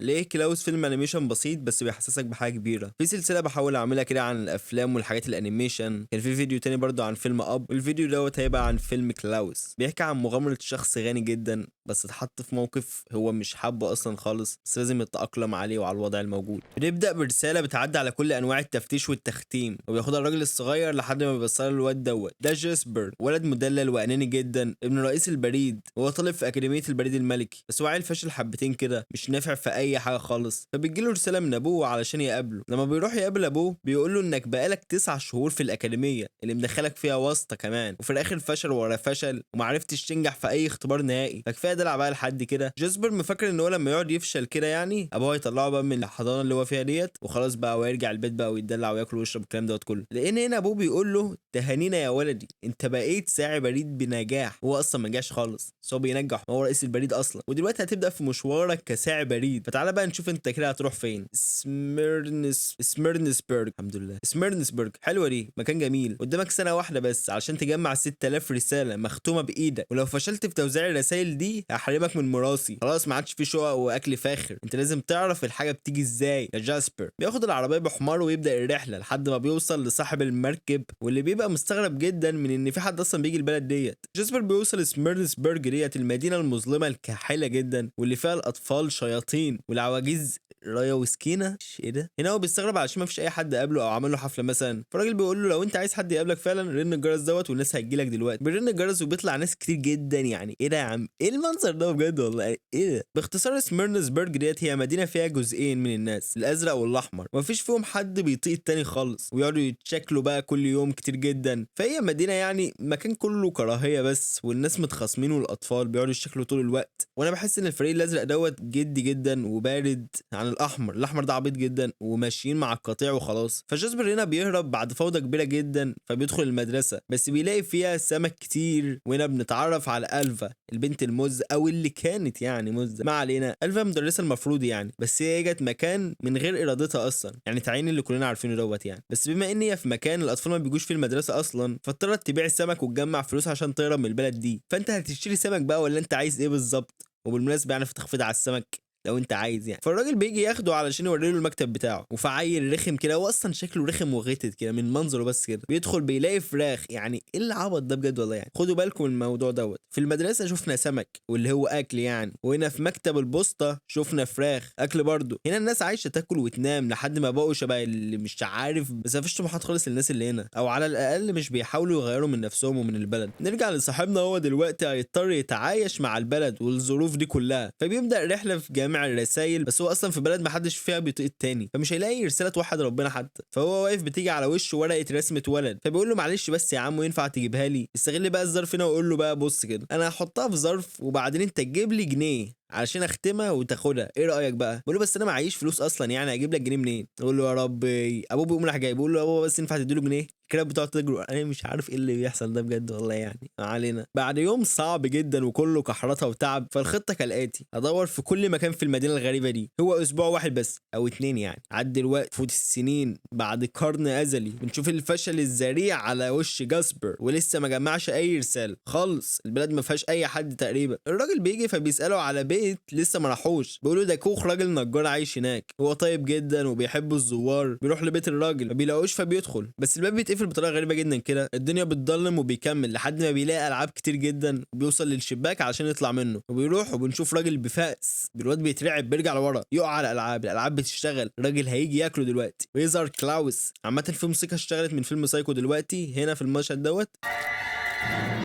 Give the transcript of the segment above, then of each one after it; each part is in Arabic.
ليه كلاوس فيلم انيميشن بسيط بس بيحسسك بحاجه كبيره. في سلسله بحاول اعملها كده عن الافلام والحاجات الانيميشن، كان في فيديو تاني برضو عن فيلم اب، والفيديو دوت هيبقى عن فيلم كلاوس، بيحكي عن مغامره شخص غني جدا بس اتحط في موقف هو مش حابه اصلا خالص، بس لازم يتاقلم عليه وعلى الوضع الموجود. بنبدا برساله بتعدي على كل انواع التفتيش والتختيم، وبياخدها الراجل الصغير لحد ما بيوصلها الواد دوت. ده جاسبر، ولد مدلل واناني جدا، ابن رئيس البريد، هو طالب في اكاديميه البريد الملكي، بس هو عيل فاشل حبتين كده، مش نافع في اي حاجه خالص. فبتجيله رساله من ابوه علشان يقابله. لما بيروح يقابل ابوه بيقول له انك بقالك 9 شهور في الاكاديميه اللي مدخلك فيها واسطه كمان، وفي الاخر فشل ورا فشل ومعرفتش تنجح في اي اختبار نهائي، فكفايه دلع بقى لحد كده. جاسبر مفكر ان هو لما يقعد يفشل كده يعني ابوه هيطلعه بقى من الحضانه اللي هو فيها ديت وخلاص بقى، ويرجع البيت بقى ويتدلع وياكل ويشرب الكلام دوت كله. لان هنا ابوه بيقول له تهانينا يا ولدي، انت بقيت ساعي بريد بنجاح. هو اصلا ما نجحش خالص، بس هو بينجح، هو رئيس البريد اصلا، ودلوقتي هتبدا في مشوارك كساعي بريد. فتعالى بقى نشوف انت كده هتروح فين. سميرنسبرج، الحمد لله سميرنسبرج، حلوه دي، مكان جميل. قدامك سنه واحده بس علشان تجمع 6000 رساله مختومه بايدك، ولو فشلت في توزيع الرسائل دي هحرمك من مراسي. خلاص ما عادش في شقق واكل فاخر، انت لازم تعرف الحاجه بتيجي ازاي. يا جاسبر بياخد العربيه بحماره ويبدا الرحله لحد ما بيوصل لصاحب المركب، واللي بيبقى مستغرب جدا من ان في حد اصلا بيجي البلد ديت. جاسبر بيوصل سميرنسبرج ديت، المدينه المظلمه الكاحله جدا واللي فيها الاطفال شياطين والعواجيز رايه وسكينه. ايه ده؟ هنا هو بيستغرب علشان ما فيش اي حد قابله او عمل له حفله مثلا. فالراجل بيقول له لو انت عايز حد يقابلك فعلا رن الجرس دوت والناس هتجيلك دلوقتي. بيرن الجرس وبيطلع ناس كتير جدا. يعني ايه ده يا عم؟ ايه المنظر ده بجد والله؟ ايه ده؟ باختصار سميرنسبرج ديت هي مدينه فيها جزئين من الناس، الازرق والاحمر، ومفيش فيهم حد بيطيق التاني خالص، ويقعدوا يتشكلوا بقى كل يوم كتير جدا. فهي مدينه يعني مكان كله كراهيه بس، والناس متخاصمين والاطفال بيقعدوا يشكلوا طول الوقت. وانا بحس ان الفريق الازرق دوت جدي جدا وبارد عن الاحمر. الاحمر ده عبيط جدا وماشيين مع القطيع وخلاص. فجاسبر هنا بيهرب بعد فوضى كبيره جدا، فبيدخل المدرسه بس بيلاقي فيها سمك كتير. وهنا بنتعرف على الفا، البنت المز او اللي كانت يعني مزه، ما علينا. الفا مدرسه المفروض يعني، بس هي جت مكان من غير ارادتها اصلا، يعني تعيين اللي كلنا عارفينه دوت يعني. بس بما ان هي في مكان الاطفال ما بيجوش فيه المدرسه اصلا، فاضطرت تبيع السمك وتجمع فلوس عشان تهرب من البلد دي. فانت هتشتري سمك بقى ولا انت عايز ايه بالظبط؟ وبالمناسبه يعني في تخفيض على السمك لو انت عايز يعني. فالراجل بيجي ياخده علشان يوري له المكتب بتاعه، وفعيل رخم كده، هو اصلا شكله رخم وغتت كده من منظره بس كده. بيدخل بيلاقي فراخ. يعني ايه العبط ده بجد والله؟ يعني خدوا بالكم من الموضوع دوت. في المدرسه شفنا سمك واللي هو اكل يعني، وهنا في مكتب البوسطه شفنا فراخ اكل برضه. هنا الناس عايشه تاكل وتنام لحد ما بقوا شبه اللي مش عارف، بس مفيش طموحات خالص للناس اللي هنا، او على الاقل مش بيحاولوا يغيروا من نفسهم ومن البلد. نرجع لصاحبنا، هو دلوقتي هيضطر يتعايش مع البلد والظروف دي كلها. فبيبدا رحله في جامع الرسائل، بس هو اصلا في بلد محدش فيها بيطيق التاني، فمش هيلاقي رساله توحد ربنا حتى. فهو واقف بتيجي على وشه ورقه رسمه ولد، فبيقول له معلش بس يا عم ينفع تجيبها لي؟ استغل بقى الظرف هنا ويقول له بقى بص كده، انا هحطها في ظرف وبعدين انت تجيب لي جنيه علشان اختمها وتاخدها، ايه رايك بقى؟ بقول له بس انا معيش فلوس اصلا، يعني اجيب لك جنيه منين؟ يقول له يا ربي. ابوه بيقوم راح جاي بيقول له يا بابا بس ينفع تديله جنيه؟ كده بتقعد تجرؤ. انا مش عارف ايه اللي بيحصل ده بجد والله يعني. ما علينا. بعد يوم صعب جدا وكله كحرطه وتعب، فالخطه كالاتي: ادور في كل مكان في المدينه الغريبه دي. هو اسبوع واحد بس او اتنين يعني، عدي الوقت، فوت السنين، بعد قرن ازلي بنشوف الفشل الذريع على وش جاسبر، ولسه ما جمعش اي رساله خالص. البلد ما فيهاش اي حد تقريبا. الراجل بيجي فبيساله على بيت لسه ما راحوش، بيقولوا ده كوخ راجل نجار عايش هناك. هو طيب جدا وبيحب الزوار. بيروح لبيت الراجل ما بيلاقوش فبيدخل، بس الباب بيتقفل بطريقه غريبه جدا كده. الدنيا بتضلم وبيكمل لحد ما بيلاقي العاب كتير جدا، وبيوصل للشباك علشان يطلع منه، وبيروح وبنشوف راجل بفأس. الواد بيترعب بيرجع لورا يقع على الالعاب بتشتغل. الراجل هيجي ياكله دلوقتي. ويظهر كلاوس. عامه في موسيقى اشتغلت من فيلم سايكو دلوقتي هنا في المشهد دوت،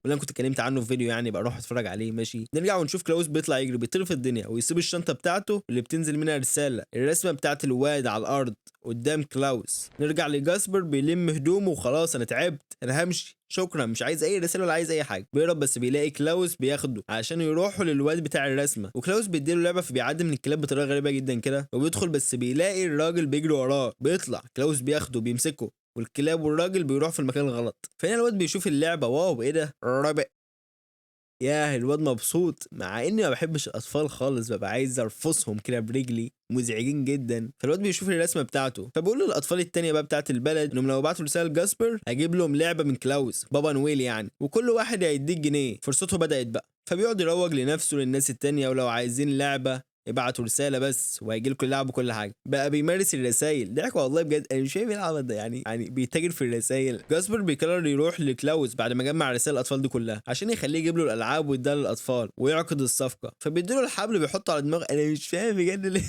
واللي انا كنت اتكلمت عنه في فيديو يعني، بقى روح اتفرج عليه ماشي. نرجع ونشوف كلاوس بيطلع يجري، بيطير في الدنيا ويسيب الشنطه بتاعته اللي بتنزل منها رساله، الرسمه بتاعت الواد على الارض قدام كلاوس. نرجع لجاسبر بيلم هدومه وخلاص، انا تعبت انا همشي شكرا، مش عايز اي رساله ولا عايز اي حاجه. بيهرب بس بيلاقي كلاوس بياخده علشان يروحوا للواد بتاع الرسمه، وكلاوس بيديله لعبه فبيعدي من الكلاب بطريقه غريبه جدا كده، وبيدخل بس بيلاقي الراجل بيجري وراه. بيطلع كلاوس بياخده بيمسكه، والكلاب والراجل بيروح في المكان الغلط. فهنا الواد بيشوف اللعبه، واو ايه ده رابع. ياه الواد مبسوط، مع اني ما بحبش الاطفال خالص، ببقى عايز ارفصهم كده برجلي، مزعجين جدا. فالواد بيشوف الرسمه بتاعته، فبيقول له الاطفال التانيه بقى بتاعت البلد انهم لو بعتوا رساله لجاسبر هجيب لهم لعبه من كلاوس بابا نويل يعني، وكل واحد هيديك جنيه. فرصته بدات بقى، فبيقعد يروج لنفسه للناس التانيه، ولو عايزين لعبه ابعتوا رساله بس وهيجي لكم اللعب وكل حاجه. بقى بيمارس الرسايل. ضحك والله بجد، انا مش فاهم ايه العبط ده يعني بيتاجر في الرسايل. جاسبر بيقرر يروح لكلاوس بعد ما جمع رسائل الاطفال دي كلها عشان يخليه يجيب له الالعاب ويديها للاطفال ويعقد الصفقه. فبيديله الحبل بيحطه على دماغه. انا مش فاهم بجد ليه.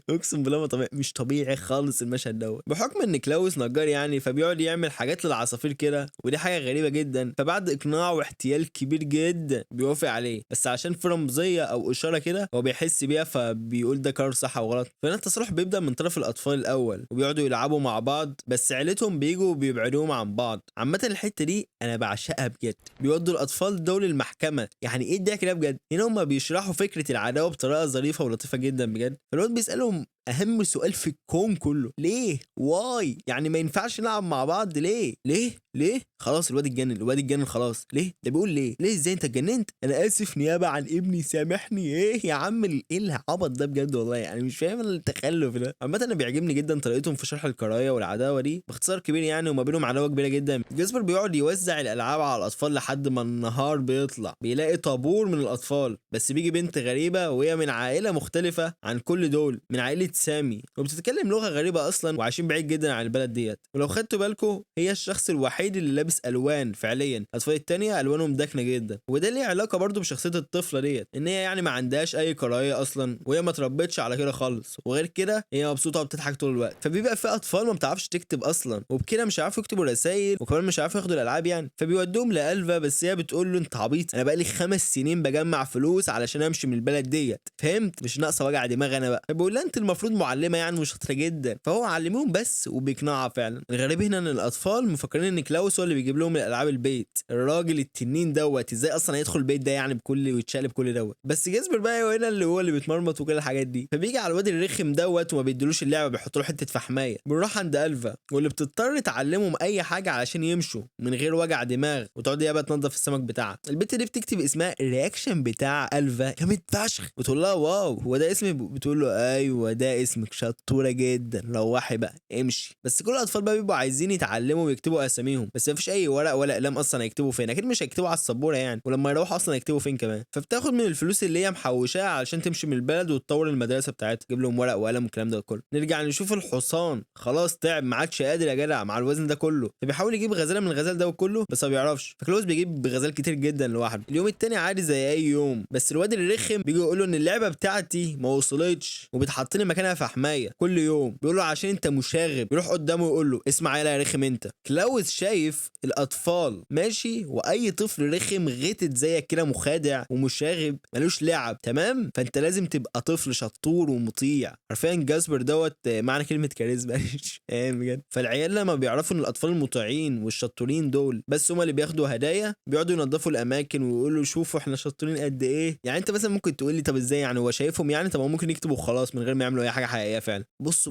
اقسم بالله ما طبيعي، مش طبيعي خالص المشهد دوت. بحكم ان كلاوس نجار يعني، فبيقعد يعمل حاجات للعصافير كده، ودي حاجه غريبه جدا. فبعد اقناع واحتيال كبير جدا بيوافق عليه، بس عشان في رمزيه او اشاره كده هو بيحس بيها، فبيقول ده قرار صح او غلط. فهنا التصالح بيبدا من طرف الاطفال الاول وبيقعدوا يلعبوا مع بعض، بس عيلتهم بيجوا وبيبعدوهم عن بعض. عامه الحته دي انا بعشقها بجد. بيودوا الاطفال دول المحكمه. يعني ايه الضحك ده بجد؟ هنا هم بيشرحوا فكره العداوه بطريقه ظريفه ولطيفه جدا بجد. فالواد بيسالهم اهم سؤال في الكون كله: ليه؟ واي؟ يعني ما ينفعش نلعب مع بعض؟ ليه خلاص الواد اتجنن خلاص. ليه ده بيقول ليه ازاي انت اتجننت؟ انا اسف نيابه عن ابني سامحني. ايه يا عم ايه العبط ده بجد والله؟ يعني مش فاهم التخلف ده. عامه انا بيعجبني جدا طريقتهم في شرح الكراهيه والعداوه دي باختصار كبير يعني، وما بينهم عداوه كبيره جدا. جاسبر بيقعد يوزع الالعاب على الاطفال لحد ما النهار بيطلع، بيلاقي طابور من الاطفال، بس بيجي بنت غريبه وهي من عائله مختلفه عن كل دول، من عائله سامي، وبتتكلم لغه غريبه اصلا وعايشين بعيد جدا عن البلد ديت. ولو خدتوا بالكم هي الشخص الوحيد اللي لابس الوان فعليا. الاطفال التانية الوانهم داكنه جدا، وده ليه علاقه برضو بشخصيه الطفله ديت، ان هي يعني ما عندهاش اي كراهيه اصلا، وهي ما تربتش على كده خالص. وغير كده هي مبسوطه وبتضحك طول الوقت. فبيبقى في اطفال ما بتعرفش تكتب اصلا، وبكده مش عارفوا يكتبوا رسائل، وكمان مش عارفوا ياخدوا الالعاب يعني. فبيودوهم لالفا، بس هي بتقول له انت عبيط، انا بقالي 5 سنين بجمع فلوس علشان امشي من البلد ديت، فهمت؟ مش ناقصه وجع دماغ انا بقى. فبيقول لها انت المفروض معلمه يعني وشاطره جدا. فهو علمهم بس وبيقنعها فعلا. الغريب هنا ان الاطفال مفكرين ان كلاوس هو اللي بيجيب لهم الالعاب البيت. الراجل التنين دوت ازاي اصلا هيدخل البيت ده يعني بكل ويتشقلب كل دوت؟ بس جاسبر بقى هو هنا اللي بيتمرمط وكل الحاجات دي. فبيجي على الواد الرخم دوت وما بيدلوش اللعبه، بيحط له حته فحمايه. بنروح عند الفا واللي بتضطر تعلمهم اي حاجه علشان يمشوا من غير وجع دماغ، وتقعد يابا تنظف السمك بتاعها. البت دي بتكتب اسمها الرياكشن بتاع الفا جامد فشخ، وتقول لها واو هو ده اسمي؟ بتقول له ايوه ده اسمك، شطوره جدا، روحي بقى امشي. بس كل الاطفال بقى بيبقوا عايزين يتعلموا ويكتبوا اساميهم، بس مفيش اي ورق ولا اقلام اصلا هيكتبوا فين. اكيد مش هيكتبوا على السبوره يعني، ولما يروحوا اصلا هيكتبوا فين كمان؟ فبتاخد من الفلوس اللي هي محوشاها علشان تمشي من البلد وتطور المدرسه بتاعتها، تجيب لهم ورق وقلم والكلام ده كله. نرجع نشوف الحصان خلاص تعب، ما عادش قادر يا جدع مع الوزن ده كله، فبيحاول يجيب غزاله من الغزال ده كله، بس ما بيعرفش. فكلوز بيجيب غزال كتير جدا لوحده. اليوم التاني عادي زي اي يوم، بس الواد الرخم بيجي يقول له ان اللعبه بتاعتي ما وصلتش وبتحط لي مكانها في حمايه كل يوم. بيقول له عشان انت مشاغب. يروح قدامه ويقول له اسمع يا رخم انت. كلاوس شايف الاطفال ماشي، واي طفل رخم غتت زيك كده مخادع ومشاغب ملوش لعب تمام، فانت لازم تبقى طفل شطور ومطيع. حرفيا جاسبر دوت معنى كلمه كاريزما. مش فاهم بجد. فالعيال لما بيعرفوا ان الاطفال المطيعين والشطورين دول بس هما اللي بياخدوا هدايا، بيقعدوا ينظفوا الاماكن ويقولوا شوفوا احنا شطورين قد ايه. يعني انت مثلا ممكن تقول لي طب ازاي يعني هو شايفهم يعني؟ طب هو ممكن يكتبوا خلاص من غير ما يعملوا اي حاجه حقيقيه فعلا. بص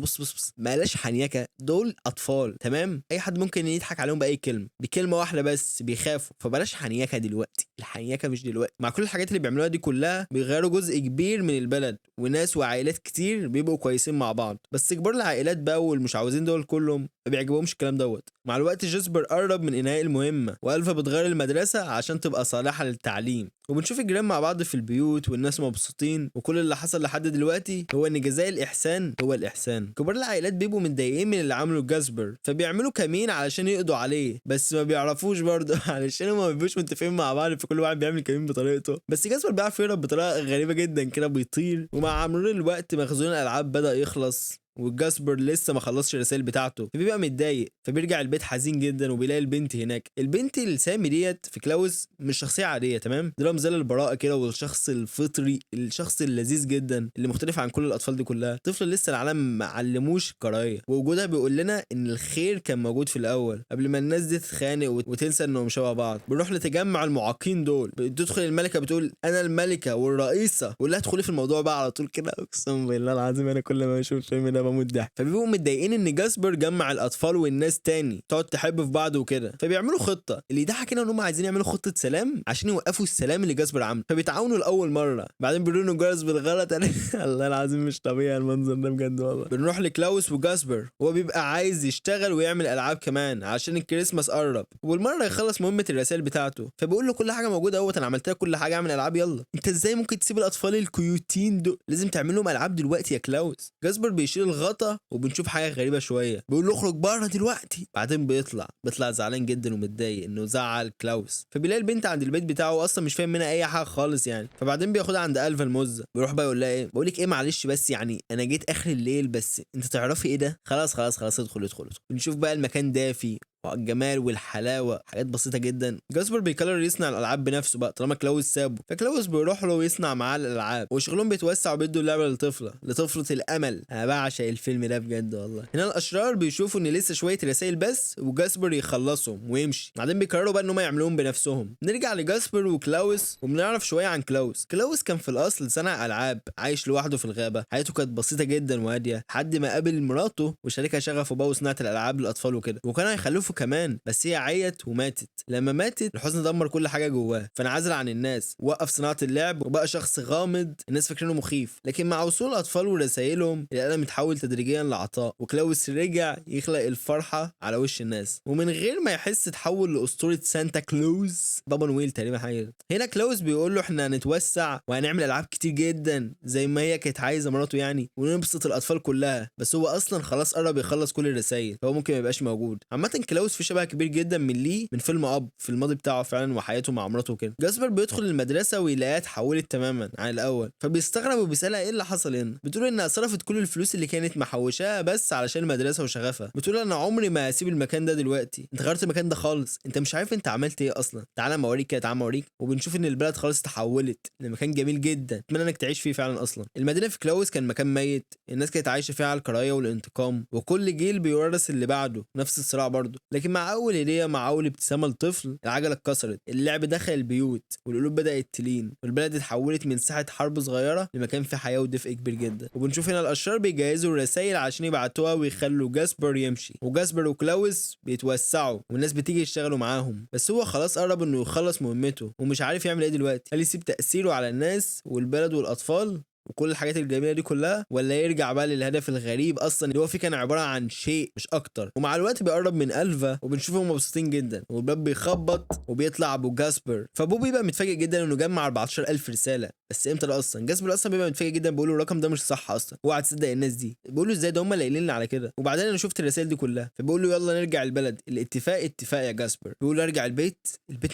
بلاش حنيكه، دول اطفال تمام، اي حد ممكن يضحك عليهم باي كلمه، بكلمه واحده بس بيخافوا. فبلاش حنيكه دلوقتي، الحنيكه مش دلوقتي. مع كل الحاجات اللي بيعملوها دي كلها بيغيروا جزء كبير من البلد، وناس وعائلات كتير بيبقوا كويسين مع بعض. بس كبار العائلات بقى والمش عاوزين دول كلهم ما بيعجبهمش الكلام دوت. مع الوقت جاسبر قرب من انهاء المهمه، والفا بتغير المدرسه عشان تبقى صالحه للتعليم، وبنشوف الجيران مع بعض في البيوت والناس مبسوطين. وكل اللي حصل لحد دلوقتي هو ان جزاء الاحسان هو الاحسان. كبار العائلات بيبقوا متضايقين من اللي عمله جاسبر، فبيعملوا كمين علشان يقضوا عليه، بس ما بيعرفوش برضه علشان ما بيبقوش متفقين مع بعض، فكل واحد بيعمل كمين بطريقته. بس جاسبر بيعرف يهرب بطريقه غريبه جدا كده، بيطير. ومع مرور الوقت مخزون الالعاب بدأ يخلص، وجاسبر لسه ما خلصش الرسائل بتاعته، فبيبقى متضايق. فبيرجع البيت حزين جدا وبيلاقي البنت هناك. البنت السامي ديت في كلاوس مش شخصيه عاديه تمام، دي رمز للبراءه كده والشخص الفطري، الشخص اللذيذ جدا اللي مختلف عن كل الاطفال دي كلها. طفل لسه العالم ما علموش الكراهيه، ووجودها بيقول لنا ان الخير كان موجود في الاول قبل ما الناس دي تتخانق وتنسى انهم شبه بعض. بنروح لتجمع المعاقين دول، بتدخل الملكه بتقول انا الملكه والرئيسه، ولا تدخلي في الموضوع بقى على طول كده. اقسم بالله العظيم انا كل ما اشوف الفيلم ده بموت ضحك. فبيبقوا متضايقين ان جاسبر جمع الاطفال والناس تاني تقعد تحب في بعض وكده، فبيعملوا خطه. اللي يضحك هنا ان هم عايزين يعملوا خطه سلام عشان يوقفوا السلام اللي جاسبر عمله، فبيتعاونوا لاول مره، بعدين بيرنوا الجرس بالغلط. الله العظيم مش طبيعي المنظر ده بجد والله. بنروح لكلاوس وجاسبر، هو بيبقى عايز يشتغل ويعمل العاب كمان عشان الكريسماس قرب، وبالمره يخلص مهمه الرسائل بتاعته. فبيقول له كل حاجه موجوده اهوت، انا عملت لك كل حاجه، اعمل العاب يلا. انت ازاي ممكن تسيب الاطفال الكيوتين دول؟ لازم تعمل لهم العاب دلوقتي يا كلاوس. جاسبر بيشيل الغطا وبنشوف حاجه غريبه شويه، بيقول له اخرج بره دلوقتي. بعدين بيطلع زعلان جدا ومتضايق انه زعل كلاوس. فبيلاقي البنت عند البيت بتاعه اصلا مش فاهم منها اي حاجه خالص يعني. فبعدين بياخدها عند الفا المزه، بيروح بقى يقول لها ايه، بقول لك ايه معلش بس يعني انا جيت اخر الليل، بس انت تعرفي ايه ده؟ خلاص ادخل. بنشوف بقى المكان دافي والجمال والحلاوه، حاجات بسيطه جدا. جاسبر بيقرر يصنع الالعاب بنفسه بقى طالما كلاوس سابه، فكلاوس بيروح له ويصنع معاه الالعاب، وشغلهم بيتوسع وبيدوا اللعبه لطفله الامل. انا بعشق الفيلم ده بجد والله. هنا الاشرار بيشوفوا ان لسه شويه رسائل بس، وجاسبر يخلصهم ويمشي. بعدين بيقرروا بقى ان هم يعملوهم بنفسهم. نرجع لجاسبر وكلاوس وبنعرف شويه عن كلاوس كان في الاصل صانع العاب عايش لوحده في الغابه. حياته كانت بسيطه جدا وهاديه لحد ما قابل مراته وشاركها شغفه بقى وصناعه الالعاب للاطفال وكده، وكان هيخلفوا كمان، بس هي عيت وماتت. لما ماتت الحزن دمر كل حاجه جواه، فانعزل عن الناس، وقف صناعه اللعب وبقى شخص غامض الناس فاكرينه مخيف. لكن مع وصول الاطفال ورسائلهم الالم اتحول تدريجيا لعطاء، وكلاوس رجع يخلق الفرحه على وش الناس، ومن غير ما يحس اتحول لاسطوره سانتا كلوز، بابا نويل تقريبا حاجه. هنا كلاوس بيقول له احنا هنتوسع وهنعمل العاب كتير جدا زي ما هي كانت عايزه مراته يعني، ونبسط الاطفال كلها، بس هو اصلا خلاص قرب يخلص كل الرسائل، فهو ممكن ما يبقاش موجود. عامه كلاوس في شبه كبير جدا من ليه من فيلم اب في الماضي بتاعه فعلا وحياته مع مراته وكده. جاسبر بيدخل المدرسه ويلاقيها اتحولت تماما عن الاول، فبيستغرب وبيسالها ايه اللي حصل هنا. بتقول انها صرفت كل الفلوس اللي كانت محوشاها بس علشان المدرسه وشغفها. بتقول انا عمري ما هسيب المكان ده دلوقتي، انت غيرت المكان ده خالص، انت مش عارف انت عملت ايه اصلا، تعالى ما اوريك كده، تعالى ما اوريك. وبنشوف ان البلد خلاص اتحولت لمكان جميل جدا اتمنى انك تعيش فيه فعلا. اصلا المدينه في كلاوس كان مكان ميت، الناس كانت عايشه فيها على الكراهيه والانتقام، وكل جيل بيورث اللي بعده نفس الصراع برضه. لكن مع اول هديه، مع اول ابتسامه لطفل، العجله اتكسرت، اللعب دخل البيوت والقلوب بدات تلين، والبلد اتحولت من ساحه حرب صغيره لمكان فيه حياه ودفء كبير جدا. وبنشوف هنا الاشرار بيجهزوا رسائل عشان يبعتوها ويخلوا جاسبر يمشي، وجاسبر وكلاوس بيتوسعوا والناس بتيجي يشتغلوا معاهم، بس هو خلاص قرب انه يخلص مهمته ومش عارف يعمل ايه دلوقتي. هل يسيب تاثيره على الناس والبلد والاطفال وكل الحاجات الجميله دي كلها، ولا يرجع بقى للهدف الغريب اصلا اللي هو فيه كان عباره عن شيء مش اكتر؟ ومع الوقت بيقرب من الفا وبنشوفهم مبسوطين جدا، والباب بيخبط وبيطلع ابو جاسبر. فابو بيبقى متفاجئ جدا انه جمع 14000 رساله، بس امتى ده اصلا؟ جاسبر اصلا بيبقى متفاجئ جدا، بيقول له الرقم ده مش صح اصلا، اوعى تصدق الناس دي. بيقول له ازاي ده هم اللي قايلين لي على كده. وبعدين انا شفت الرسائل دي كلها، فبيقول له يلا نرجع البلد، الاتفاق اتفاق يا جاسبر. بيقول له ارجع البيت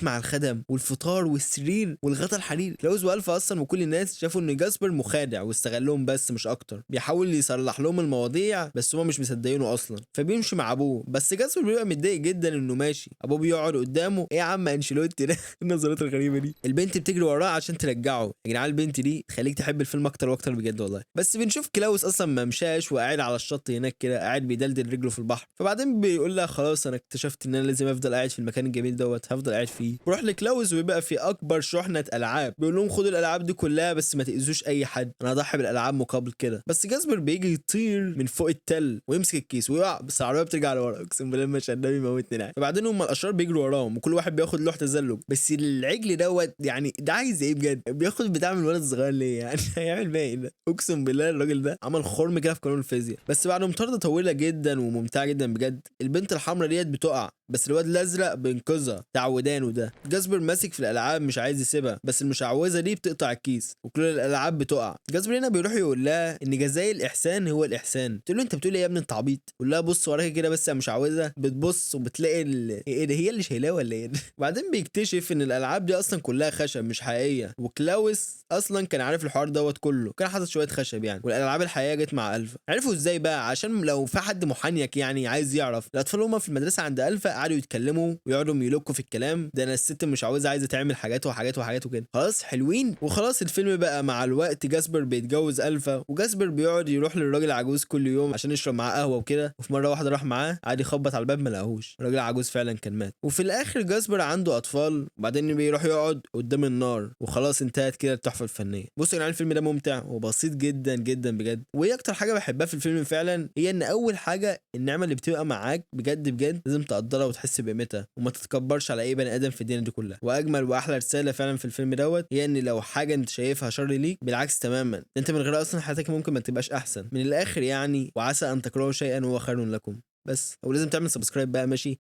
مع الخدم والفطار والسرير والغطا الحرير. كلاوس والفا اصلا وكل الناس شافوا ان جاسبر مخادع واستغلهم بس مش اكتر، بيحاول يصلح لهم المواضيع بس هم مش مصدقينه اصلا، فبيمشي مع ابوه. بس جاسبر بيبقى متضايق جدا انه ماشي، ابوه بيقعد قدامه، ايه يا عم انشيلوتي ده؟ النظرات الغريبه دي. البنت بتجري وراه عشان ترجعه. يا جدعان البنت دي تخليك تحب الفيلم اكتر واكتر بجد والله. بس بنشوف كلاوس اصلا ما مشاش وقاعد على الشط هناك كده، قاعد بيدلدل رجله في البحر. فبعدين بيقول لها خلاص انا اكتشفت ان انا لازم افضل قاعد في المكان الجميل دوت، هفضل قاعد فيه. بروح لكلاوس ويبقى في اكبر شحنه العاب، بيقول لهم خدوا الالعاب دي كلها بس ما تاذوش اي حد، انا هضحي بالالعاب مقابل كده. بس جاسبر بيجي يطير من فوق التل ويمسك الكيس ويقع، بس العربيه بترجع لورا، اقسم بالله المشهد ده بيموتني. فبعدين هم الاشرار بيجروا وراهم وكل واحد بياخد لوح تزلج، بس العجل دوت يعني ده عايز ايه بجد؟ بياخد بتاع من الولد الصغير ليه يعني؟ هيعمل بيها ايه ده؟ اقسم بالله الراجل ده عمل خرم كده في قانون الفيزياء. بس بعد مطارده طويله جدا وممتعه جدا بجد، البنت الحمراء ديت بتقع، بس الواد الازرق بينقذها تعودانه ده. جاسبر ماسك في الالعاب مش عايز يسيبها، بس المشعوذه دي بتقطع الكيس وكل الالعاب بتقع. جاسبر هنا بيروح يقول لها ان جزاء الاحسان هو الاحسان. تقول له انت بتقول ايه يا ابني انت عبيط؟ قول لها بص وراك كده بس يا مشعوذه. بتبص وبتلاقي ايه ده، هي اللي شايلاه ولا ايه؟ بعدين بيكتشف ان الالعاب دي اصلا كلها خشب مش حقيقيه، وكلاوس اصلا كان عارف الحوار دوت كله، كان حاطط شويه خشب يعني، والالعاب الحقيقيه جت مع الفا. عرفوا ازاي بقى؟ عشان لو في حد محنيك يعني عايز يعرف، الاطفال هم في المدرسه عند الفا قعدوا يتكلموا ويقعدوا يلوكوا في الكلام، ده انا الست مش عايزه تعمل حاجات وحاجات وحاجات وكده. خلاص حلوين. وخلاص الفيلم بقى مع الوقت جاسبر بيتجوز الفا، وجاسبر بيقعد يروح للراجل العجوز كل يوم عشان يشرب معاه قهوه وكده. وفي مره واحده راح معاه قعد يخبط على الباب ما لقاهوش، الراجل العجوز فعلا كان مات. وفي الاخر جاسبر عنده اطفال، وبعدين بيروح يقعد قدام النار، وخلاص انتهت كده التحفه الفنيه. بصوا يا جدعان الفيلم ده ممتع وبسيط جدا جدا بجد. وهي اكتر حاجه بحبها في الفيلم فعلا هي ان اول حاجه النعمه اللي بتبقى معاك بجد بجد لازم تقدرها وتحس بقيمتها، وما تتكبرش على اي بني ادم في الدنيا دي كلها. واجمل واحلى رساله فعلا في الفيلم دوت هي ان لو حاجه انت شايفها شر ليك، بالعكس تماما، انت من غيرها اصلا حياتك ممكن ما تبقاش احسن من الاخر يعني. وعسى ان تكرهوا شيئا وهو خير لكم. بس ولازم تعمل سبسكرايب بقى ماشي.